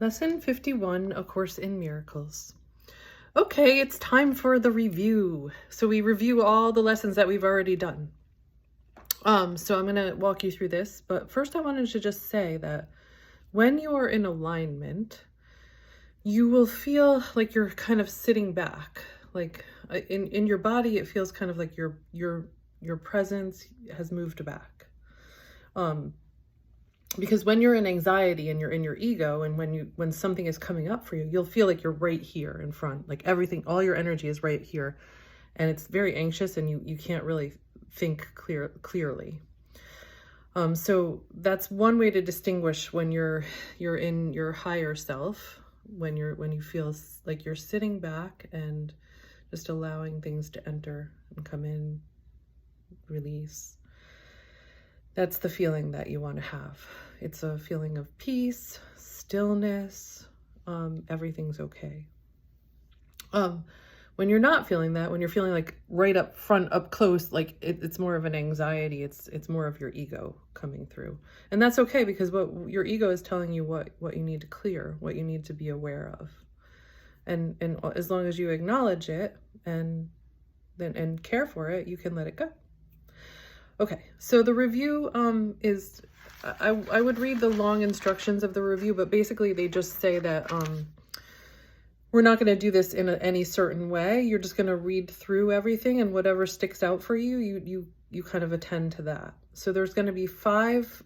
Lesson 51, A Course in Miracles. Okay, it's time for the review. So we review all the lessons that we've already done. So I'm going to walk you through this, but first I wanted to just say that when you are in alignment, you will feel like you're kind of sitting back. Like in your body, it feels kind of like your presence has moved back. Because when you're in anxiety and you're in your ego, and when something is coming up for you, you'll feel like you're right here in front, like everything, all your energy is right here, and it's very anxious, and you can't really think clearly. So that's one way to distinguish when you're in your higher self, when you feel like you're sitting back and just allowing things to enter and come in, release. That's the feeling that you want to have. It's a feeling of peace, stillness, everything's okay. When you're not feeling that, when you're feeling like right up front, up close, like it's more of an anxiety, it's more of your ego coming through. And that's okay, because what your ego is telling you what you need to clear, what you need to be aware of. And as long as you acknowledge it and care for it, you can let it go. Okay, so the review is, I would read the long instructions of the review, but basically they just say that we're not going to do this in any certain way. You're just going to read through everything, and whatever sticks out for you, you kind of attend to that. So there's going to be 5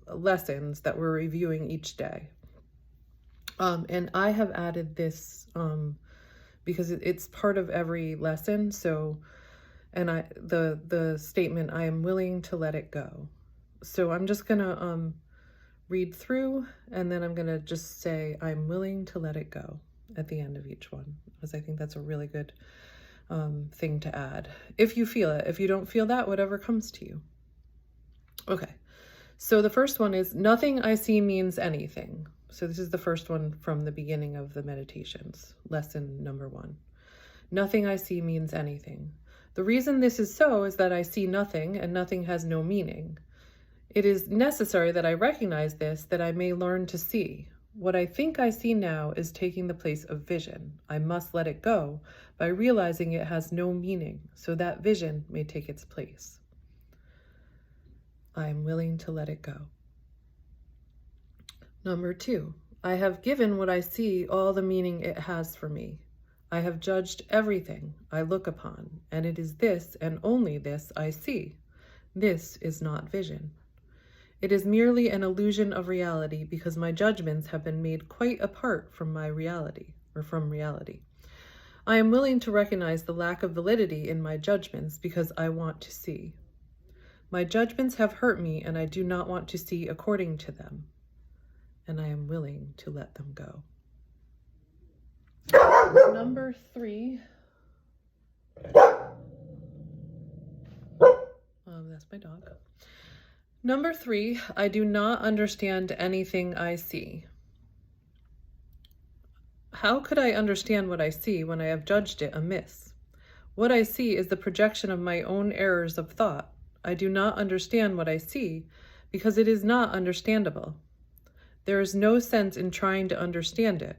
lessons that we're reviewing each day. And I have added this because it's part of every lesson. So, and the statement, I am willing to let it go. So I'm just gonna read through, and then I'm gonna just say I'm willing to let it go at the end of each one, because I think that's a really good thing to add. If you feel it. If you don't feel that, whatever comes to you. Okay, so the first one is, nothing I see means anything. So this is the first one from the beginning of the meditations, lesson number 1. Nothing I see means anything. The reason this is so is that I see nothing, and nothing has no meaning. It is necessary that I recognize this, that I may learn to see. What I think I see now is taking the place of vision. I must let it go by realizing it has no meaning, so that vision may take its place. I am willing to let it go. Number 2, I have given what I see all the meaning it has for me. I have judged everything I look upon, and it is this and only this I see. This is not vision. It is merely an illusion of reality, because my judgments have been made quite apart from my reality, or from reality. I am willing to recognize the lack of validity in my judgments, because I want to see. My judgments have hurt me, and I do not want to see according to them. And I am willing to let them go. Number 3. That's my dog. Number 3, I do not understand anything I see. How could I understand what I see when I have judged it amiss? What I see is the projection of my own errors of thought. I do not understand what I see because it is not understandable. There is no sense in trying to understand it,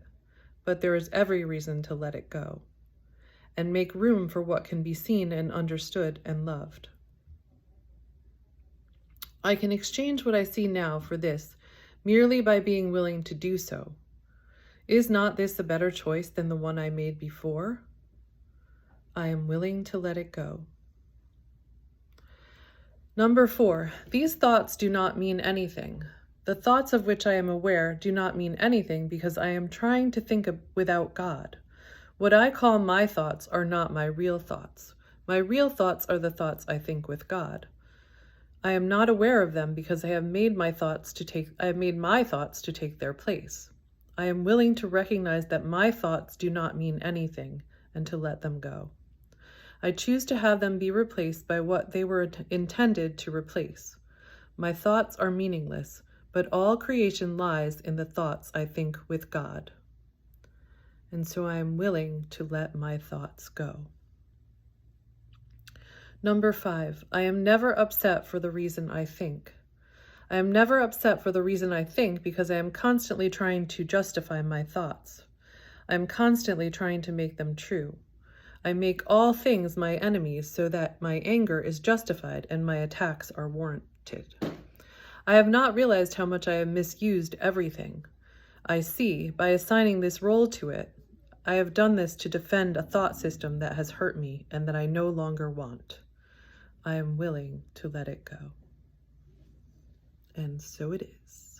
but there is every reason to let it go and make room for what can be seen and understood and loved. I can exchange what I see now for this merely by being willing to do so. Is not this a better choice than the one I made before? I am willing to let it go. Number 4, these thoughts do not mean anything. The thoughts of which I am aware do not mean anything, because I am trying to think without God. What I call my thoughts are not my real thoughts. My real thoughts are the thoughts I think with God. I am not aware of them because I have made my thoughts to take their place. I am willing to recognize that my thoughts do not mean anything and to let them go. I choose to have them be replaced by what they were intended to replace. My thoughts are meaningless, but all creation lies in the thoughts I think with God. And so I am willing to let my thoughts go. Number 5, I am never upset for the reason I think. I am never upset for the reason I think because I am constantly trying to justify my thoughts. I am constantly trying to make them true. I make all things my enemies so that my anger is justified and my attacks are warranted. I have not realized how much I have misused everything. I see, by assigning this role to it, I have done this to defend a thought system that has hurt me and that I no longer want. I am willing to let it go. And so it is.